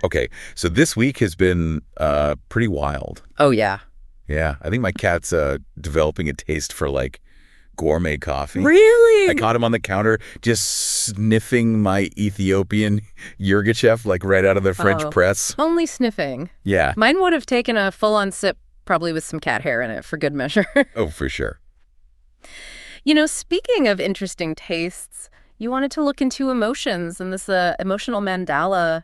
Okay, so this week has been pretty wild. Oh, yeah. Yeah, I think my cat's developing a taste for, like, gourmet coffee. Really? I caught him on the counter just sniffing my Ethiopian Yirgacheffe, like, right out of the French press. Only sniffing. Yeah. Mine would have taken a full-on sip, probably with some cat hair in it, for good measure. Oh, for sure. You know, speaking of interesting tastes, you wanted to look into emotions and this emotional mandala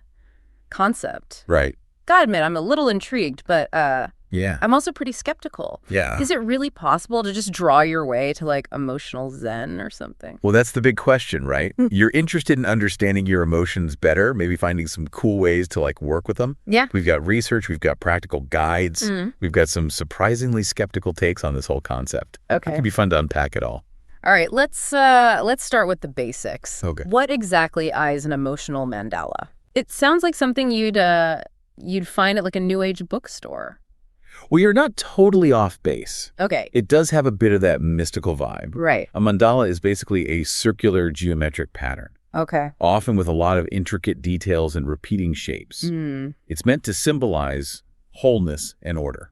concept. Right. Gotta admit, I'm a little intrigued, but Yeah. I'm also pretty skeptical. Yeah. Is it really possible to just draw your way to, like, emotional zen or something? Well, that's the big question, right? You're interested in understanding your emotions better, maybe finding some cool ways to, like, work with them. Yeah. We've got research, we've got practical guides, we've got some surprisingly skeptical takes on this whole concept. Okay. It could be fun to unpack it all. All right, let's start with the basics. Okay. What exactly is an emotional mandala? It sounds like something you'd find at, like, a New Age bookstore. Well, you're not totally off base. Okay. It does have a bit of that mystical vibe. Right. A mandala is basically a circular geometric pattern, Okay. often with a lot of intricate details and repeating shapes. It's meant to symbolize wholeness and order,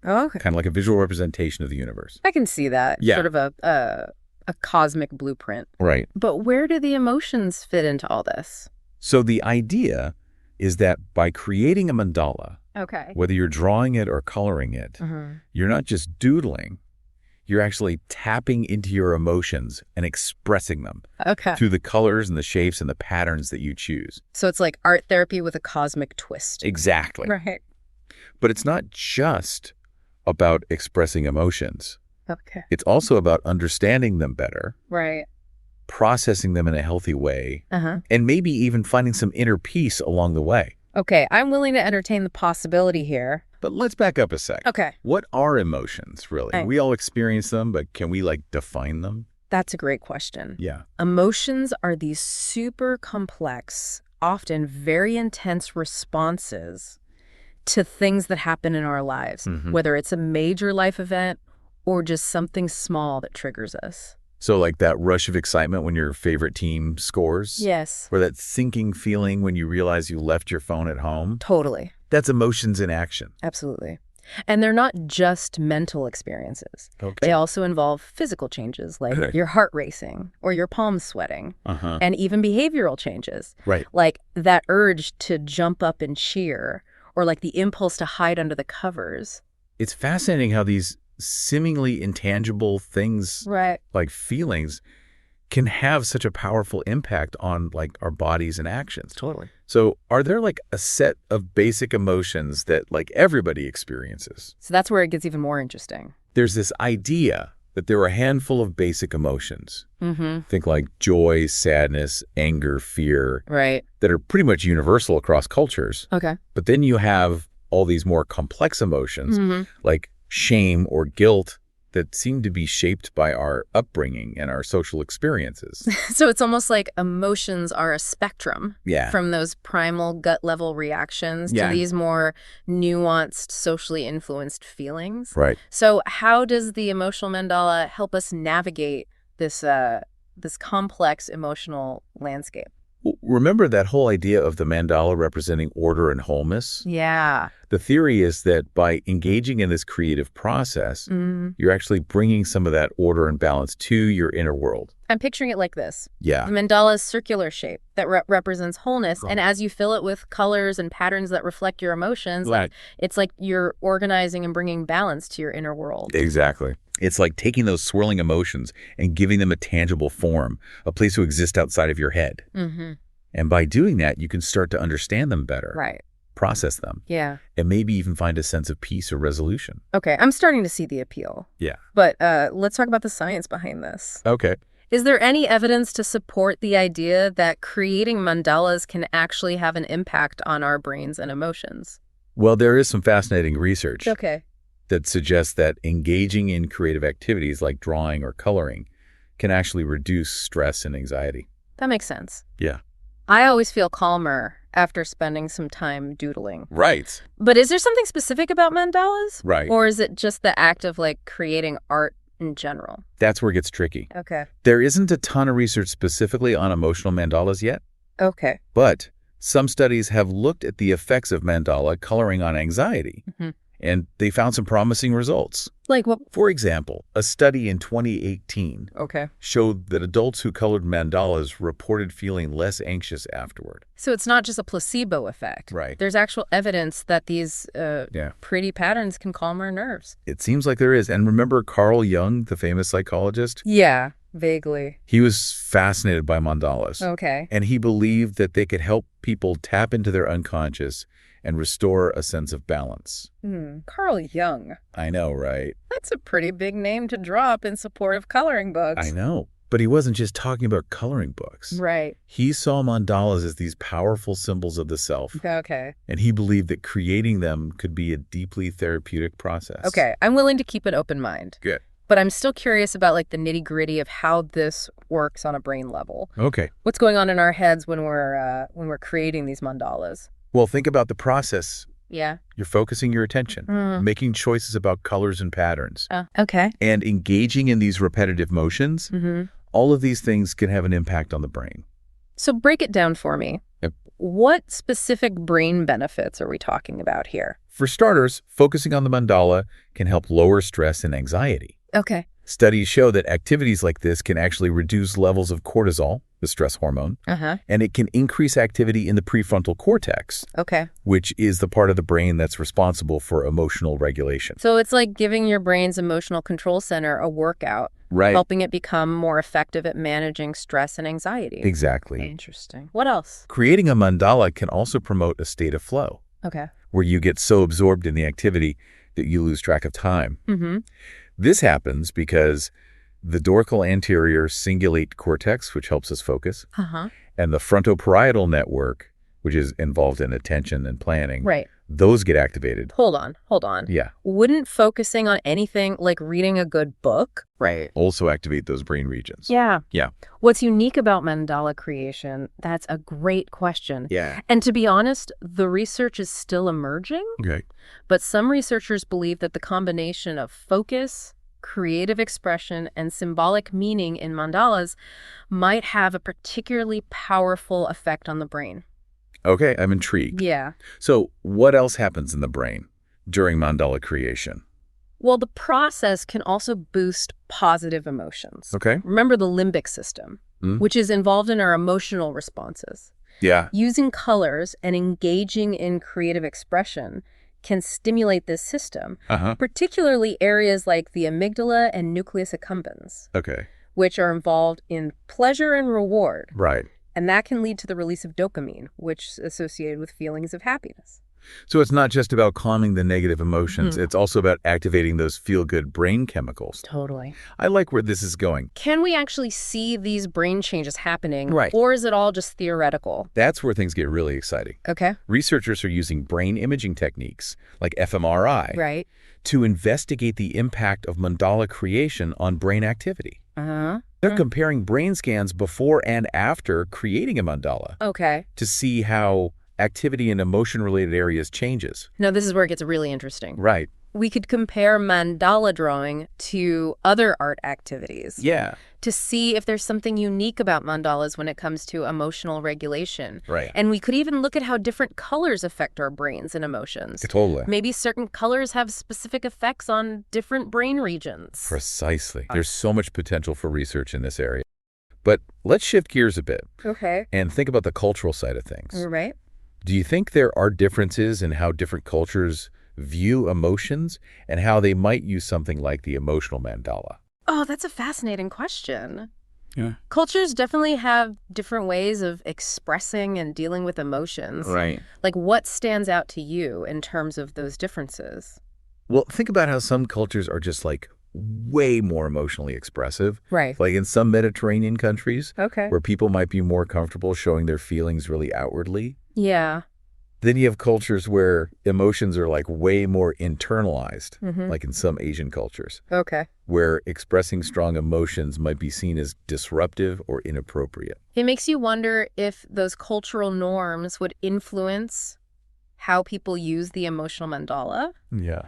Okay. kind of like a visual representation of the universe. I can see that. Yeah. Sort of a cosmic blueprint. Right. But where do the emotions fit into all this? So the idea is that by creating a mandala, Okay. whether you're drawing it or coloring it, you're not just doodling, you're actually tapping into your emotions and expressing them Okay. through the colors and the shapes and the patterns that you choose. So it's like art therapy with a cosmic twist. Exactly. Right. But it's not just about expressing emotions. Okay. It's also about understanding them better, Right. processing them in a healthy way, Uh-huh. and maybe even finding some inner peace along the way. Okay, I'm willing to entertain the possibility here. But let's back up a sec. Okay. What are emotions, really? Right. We all experience them, but can we, like, define them? That's a great question. Yeah. Emotions are these super complex, often very intense responses to things that happen in our lives, whether it's a major life event or just something small that triggers us. So like that rush of excitement when your favorite team scores? Yes. Or that sinking feeling when you realize you left your phone at home? Totally. That's emotions in action. Absolutely. And they're not just mental experiences. Okay. They also involve physical changes like Okay. your heart racing or your palms sweating, Uh-huh. and even behavioral changes. Right. Like that urge to jump up and cheer, or like the impulse to hide under the covers. It's fascinating how these seemingly intangible things, Right. like feelings, can have such a powerful impact on, like, our bodies and actions. Totally. So are there, like, a set of basic emotions that, like, everybody experiences? So that's where it gets even more interesting. There's this idea that there are a handful of basic emotions. Mm-hmm. Think like joy, sadness, anger, fear, Right. that are pretty much universal across cultures. Okay. But then you have all these more complex emotions, like shame or guilt, that seem to be shaped by our upbringing and our social experiences. So it's almost like emotions are a spectrum. Yeah. From those primal gut level reactions Yeah. to these more nuanced, socially influenced feelings. Right. So how does the emotional mandala help us navigate this complex emotional landscape? Remember that whole idea of the mandala representing order and wholeness? Yeah. The theory is that by engaging in this creative process, you're actually bringing some of that order and balance to your inner world. I'm picturing it like this. Yeah. The mandala's circular shape that represents wholeness. And as you fill it with colors and patterns that reflect your emotions, Right. it's like you're organizing and bringing balance to your inner world. Exactly. It's like taking those swirling emotions and giving them a tangible form, a place to exist outside of your head. And by doing that, you can start to understand them better, Right. process them, Yeah. and maybe even find a sense of peace or resolution. Okay, I'm starting to see the appeal. Yeah. But let's talk about the science behind this. Okay. Is there any evidence to support the idea that creating mandalas can actually have an impact on our brains and emotions? Well, there is some fascinating research Okay. that suggests that engaging in creative activities like drawing or coloring can actually reduce stress and anxiety. That makes sense. Yeah. I always feel calmer after spending some time doodling. Right. But is there something specific about mandalas? Right. Or is it just the act of, like, creating art in general? That's where it gets tricky. Okay. There isn't a ton of research specifically on emotional mandalas yet, Okay. but Some studies have looked at the effects of mandala coloring on anxiety, and they found some promising results. Like what? For example, a study in 2018 showed that adults who colored mandalas reported feeling less anxious afterward. So it's not just a placebo effect. Right. There's actual evidence that these pretty patterns can calm our nerves. It seems like there is. And remember Carl Jung, the famous psychologist? Yeah, vaguely. He was fascinated by mandalas. Okay. And he believed that they could help people tap into their unconscious and restore a sense of balance. Carl Jung. I know, right? That's a pretty big name to drop in support of coloring books. I know. But he wasn't just talking about coloring books. Right. He saw mandalas as these powerful symbols of the self. Okay. And he believed that creating them could be a deeply therapeutic process. Okay. I'm willing to keep an open mind. Good. But I'm still curious about like the nitty-gritty of how this works on a brain level. Okay. What's going on in our heads when we're creating these mandalas? Well, think about the process. Yeah. You're focusing your attention, making choices about colors and patterns. Okay. And engaging in these repetitive motions. All of these things can have an impact on the brain. So break it down for me. Yep. What specific brain benefits are we talking about here? For starters, focusing on the mandala can help lower stress and anxiety. Okay. Studies show that activities like this can actually reduce levels of cortisol, the stress hormone, and it can increase activity in the prefrontal cortex, which is the part of the brain that's responsible for emotional regulation. So it's like giving your brain's emotional control center a workout, helping it become more effective at managing stress and anxiety. Exactly. Interesting. What else? Creating a mandala can also promote a state of flow, where you get so absorbed in the activity that you lose track of time. This happens because the dorsal anterior cingulate cortex, which helps us focus, and the frontoparietal network, which is involved in attention and planning, those get activated. Hold on. Yeah. Wouldn't focusing on anything like reading a good book also activate those brain regions? Yeah. Yeah. What's unique about mandala creation? That's a great question. Yeah. And to be honest, the research is still emerging. Okay. But some researchers believe that the combination of focus, creative expression, and symbolic meaning in mandalas might have a particularly powerful effect on the brain. Okay, I'm intrigued. Yeah. So what else happens in the brain during mandala creation? Well, the process can also boost positive emotions. Okay. Remember the limbic system, which is involved in our emotional responses. Yeah. Using colors and engaging in creative expression can stimulate this system, particularly areas like the amygdala and nucleus accumbens, which are involved in pleasure and reward. Right. And that can lead to the release of dopamine, which is associated with feelings of happiness. So it's not just about calming the negative emotions. It's also about activating those feel-good brain chemicals. Totally. I like where this is going. Can we actually see these brain changes happening? Right. Or is it all just theoretical? That's where things get really exciting. Okay. Researchers are using brain imaging techniques, like fMRI, to investigate the impact of mandala creation on brain activity. They're comparing brain scans before and after creating a mandala to see how activity in emotion-related areas changes. Now, this is where it gets really interesting. Right. We could compare mandala drawing to other art activities. Yeah. To see if there's something unique about mandalas when it comes to emotional regulation. Right. And we could even look at how different colors affect our brains and emotions. Totally. Maybe certain colors have specific effects on different brain regions. Precisely. There's so much potential for research in this area. But let's shift gears a bit. And think about the cultural side of things. Right. Do you think there are differences in how different cultures view emotions and how they might use something like the emotional mandala? Oh, that's a fascinating question. Yeah. Cultures definitely have different ways of expressing and dealing with emotions. Right. Like, what stands out to you in terms of those differences? Well, think about how some cultures are just like way more emotionally expressive. Right. Like in some Mediterranean countries, Okay. where people might be more comfortable showing their feelings really outwardly. Yeah. Then you have cultures where emotions are like way more internalized, like in some Asian cultures, Okay. where expressing strong emotions might be seen as disruptive or inappropriate. It makes you wonder if those cultural norms would influence how people use the emotional mandala. Yeah.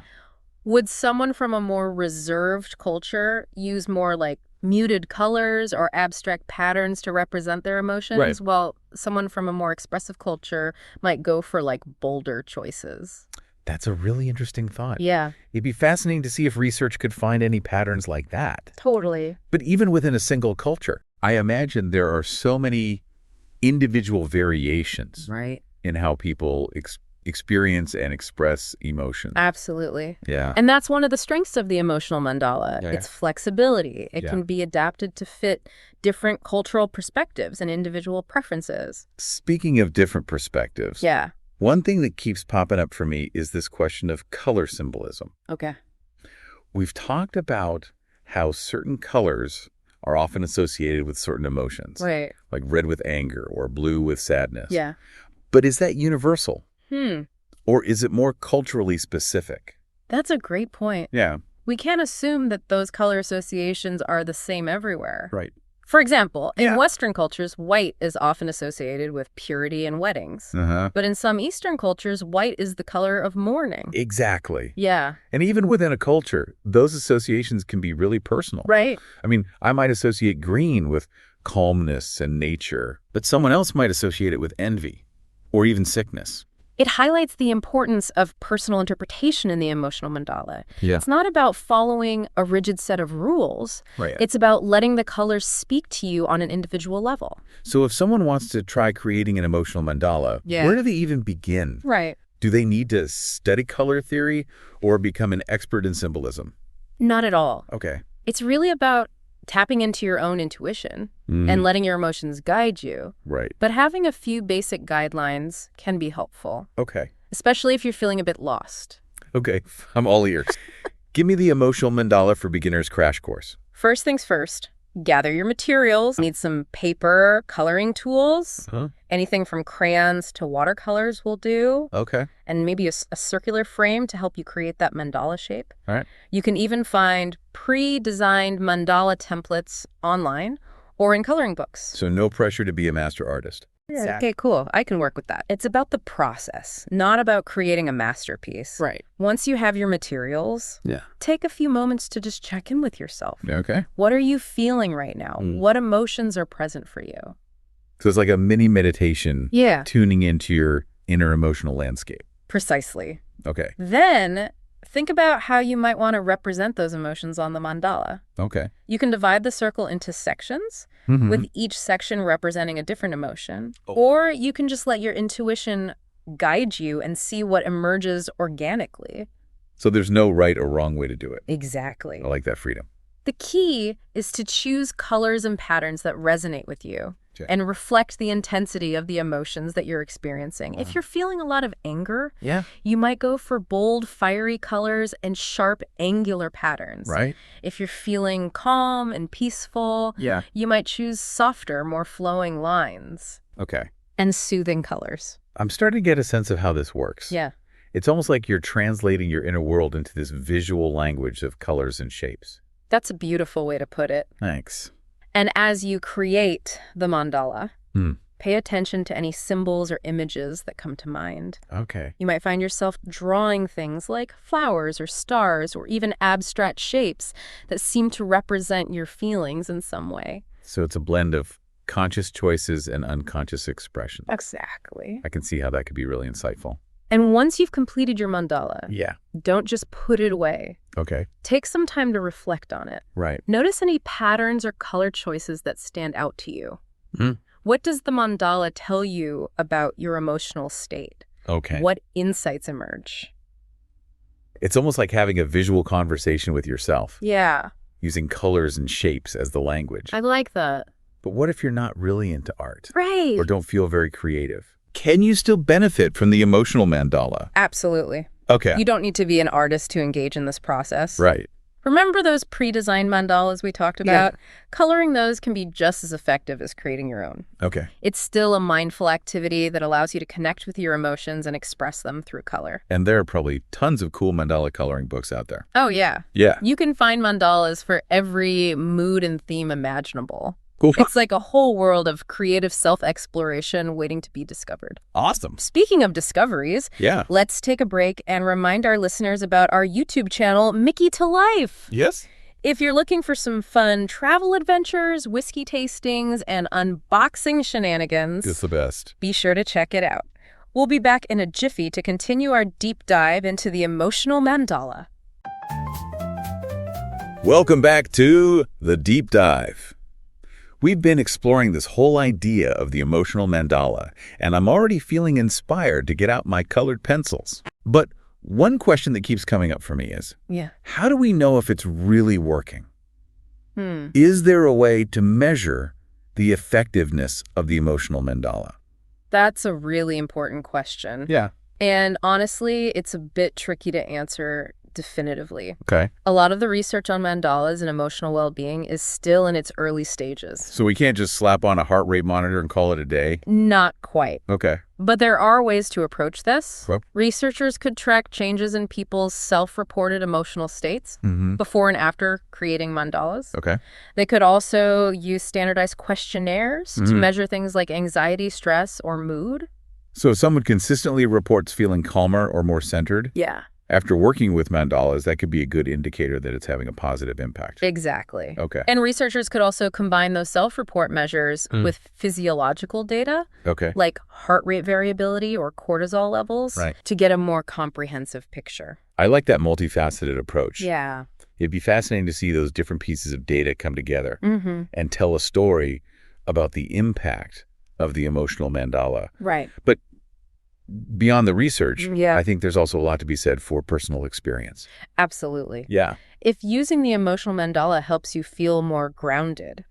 Would someone from a more reserved culture use more like muted colors or abstract patterns to represent their emotions, while someone from a more expressive culture might go for like bolder choices. That's a really interesting thought. Yeah. It'd be fascinating to see if research could find any patterns like that. Totally. But even within a single culture, I imagine there are so many individual variations in how people experience and express emotion. Absolutely. Yeah. And that's one of the strengths of the emotional mandala. It's flexibility. It can be adapted to fit different cultural perspectives and individual preferences. Speaking of different perspectives. Yeah. One thing that keeps popping up for me is this question of color symbolism. Okay. We've talked about how certain colors are often associated with certain emotions. Right. Like red with anger or blue with sadness. Yeah. But is that universal? Or is it more culturally specific? That's a great point. Yeah. We can't assume that those color associations are the same everywhere. Right. For example, in Western cultures, white is often associated with purity and weddings. But in some Eastern cultures, white is the color of mourning. Exactly. Yeah. And even within a culture, those associations can be really personal. Right. I mean, I might associate green with calmness and nature, but someone else might associate it with envy or even sickness. It highlights the importance of personal interpretation in the emotional mandala. Yeah. It's not about following a rigid set of rules. Right. It's about letting the colors speak to you on an individual level. So if someone wants to try creating an emotional mandala, where do they even begin? Right. Do they need to study color theory or become an expert in symbolism? Not at all. Okay. It's really about tapping into your own intuition and letting your emotions guide you. Right. But having a few basic guidelines can be helpful. Okay. Especially if you're feeling a bit lost. Okay. I'm all ears. Give me the emotional mandala for beginners crash course. First things first, gather your materials. Need some paper, coloring tools. Anything from crayons to watercolors will do. Okay. And maybe a circular frame to help you create that mandala shape. All right. You can even find pre-designed mandala templates online or in coloring books. So no pressure to be a master artist. Yeah, okay, cool. I can work with that. It's about the process, not about creating a masterpiece. Right. Once you have your materials, take a few moments to just check in with yourself. Okay. What are you feeling right now? What emotions are present for you? So it's like a mini meditation. Yeah. Tuning into your inner emotional landscape. Precisely. Okay. Then think about how you might want to represent those emotions on the mandala. Okay. You can divide the circle into sections, with each section representing a different emotion. Or you can just let your intuition guide you and see what emerges organically. So there's no right or wrong way to do it. Exactly. I like that freedom. The key is to choose colors and patterns that resonate with you and reflect the intensity of the emotions that you're experiencing. If you're feeling a lot of anger, you might go for bold, fiery colors and sharp, angular patterns. Right. If you're feeling calm and peaceful, you might choose softer, more flowing lines. Okay. And soothing colors. I'm starting to get a sense of how this works. Yeah. It's almost like you're translating your inner world into this visual language of colors and shapes. That's a beautiful way to put it. Thanks. And as you create the mandala, pay attention to any symbols or images that come to mind. Okay. You might find yourself drawing things like flowers or stars or even abstract shapes that seem to represent your feelings in some way. So it's a blend of conscious choices and unconscious expression. Exactly. I can see how that could be really insightful. And once you've completed your mandala, don't just put it away. Okay. Take some time to reflect on it. Right. Notice any patterns or color choices that stand out to you. What does the mandala tell you about your emotional state? Okay. What insights emerge? It's almost like having a visual conversation with yourself. Yeah. Using colors and shapes as the language. I like that. But what if you're not really into art? Right. Or don't feel very creative? Can you still benefit from the emotional mandala? Absolutely. Okay. You don't need to be an artist to engage in this process. Right. Remember those pre-designed mandalas we talked about? Coloring those can be just as effective as creating your own. Okay. It's still a mindful activity that allows you to connect with your emotions and express them through color. And there are probably tons of cool mandala coloring books out there. Oh, yeah. Yeah. You can find mandalas for every mood and theme imaginable. Cool. It's like a whole world of creative self-exploration waiting to be discovered. Awesome. Speaking of discoveries, let's take a break and remind our listeners about our YouTube channel, Micky to Life. Yes. If you're looking for some fun travel adventures, whiskey tastings, and unboxing shenanigans, it's the best. Be sure to check it out. We'll be back in a jiffy to continue our deep dive into the emotional mandala. Welcome back to The Deep Dive. We've been exploring this whole idea of the emotional mandala, and I'm already feeling inspired to get out my colored pencils. But one question that keeps coming up for me is, how do we know if it's really working? Is there a way to measure the effectiveness of the emotional mandala? That's a really important question. Yeah. And honestly, it's a bit tricky to answer definitively. Okay. A lot of the research on mandalas and emotional well-being is still in its early stages. So we can't just slap on a heart rate monitor and call it a day? Not quite. Okay. But there are ways to approach this. Well, researchers could track changes in people's self-reported emotional states before and after creating mandalas. Okay. They could also use standardized questionnaires to measure things like anxiety, stress, or mood. So if someone consistently reports feeling calmer or more centered, after working with mandalas, that could be a good indicator that it's having a positive impact. Exactly. Okay. And researchers could also combine those self-report measures with physiological data, like heart rate variability or cortisol levels, to get a more comprehensive picture. I like that multifaceted approach. Yeah. It'd be fascinating to see those different pieces of data come together and tell a story about the impact of the emotional mandala. Right. But beyond the research, I think there's also a lot to be said for personal experience. Absolutely. Yeah. If using the emotional mandala helps you feel more grounded,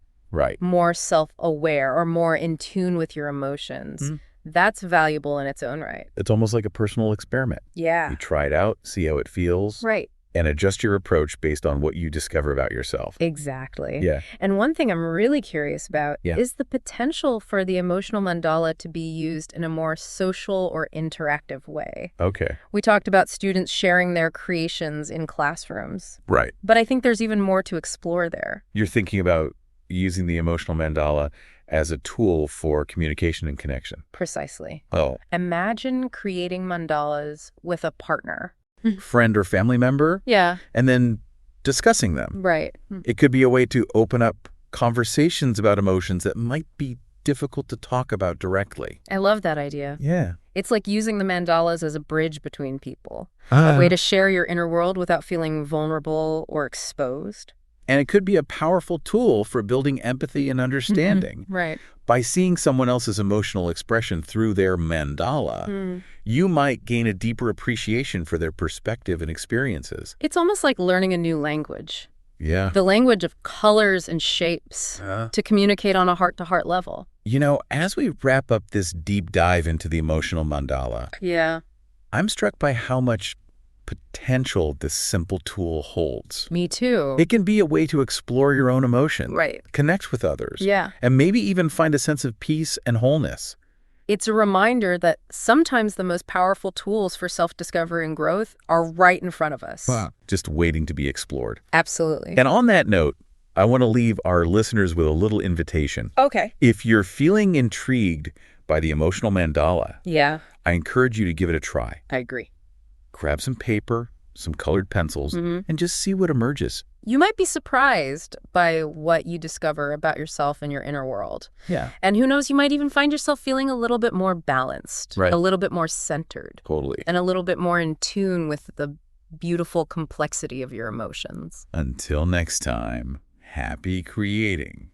more self-aware, or more in tune with your emotions, that's valuable in its own right. It's almost like a personal experiment. Yeah. You try it out, see how it feels. Right. And adjust your approach based on what you discover about yourself. Exactly. Yeah. And one thing I'm really curious about is the potential for the emotional mandala to be used in a more social or interactive way. Okay. We talked about students sharing their creations in classrooms. Right. But I think there's even more to explore there. You're thinking about using the emotional mandala as a tool for communication and connection. Precisely. Oh. Imagine creating mandalas with a partner. Friend or family member. Yeah. And then discussing them. Right. It could be a way to open up conversations about emotions that might be difficult to talk about directly. I love that idea. Yeah. It's like using the mandalas as a bridge between people. A way to share your inner world without feeling vulnerable or exposed. And it could be a powerful tool for building empathy and understanding. Right. By seeing someone else's emotional expression through their mandala, you might gain a deeper appreciation for their perspective and experiences. It's almost like learning a new language. Yeah. The language of colors and shapes to communicate on a heart-to-heart level. You know, as we wrap up this deep dive into the emotional mandala, I'm struck by how much potential this simple tool holds. Me too. It can be a way to explore your own emotion, connect with others, and maybe even find a sense of peace and wholeness. It's a reminder that sometimes the most powerful tools for self-discovery and growth are right in front of us. Wow. Just waiting to be explored. Absolutely. And on that note, I want to leave our listeners with a little invitation. Okay. If you're feeling intrigued by the emotional mandala, I encourage you to give it a try. I agree. Grab some paper, some colored pencils, and just see what emerges. You might be surprised by what you discover about yourself and your inner world. Yeah. And who knows, you might even find yourself feeling a little bit more balanced, Right. a little bit more centered, Totally. and a little bit more in tune with the beautiful complexity of your emotions. Until next time, happy creating.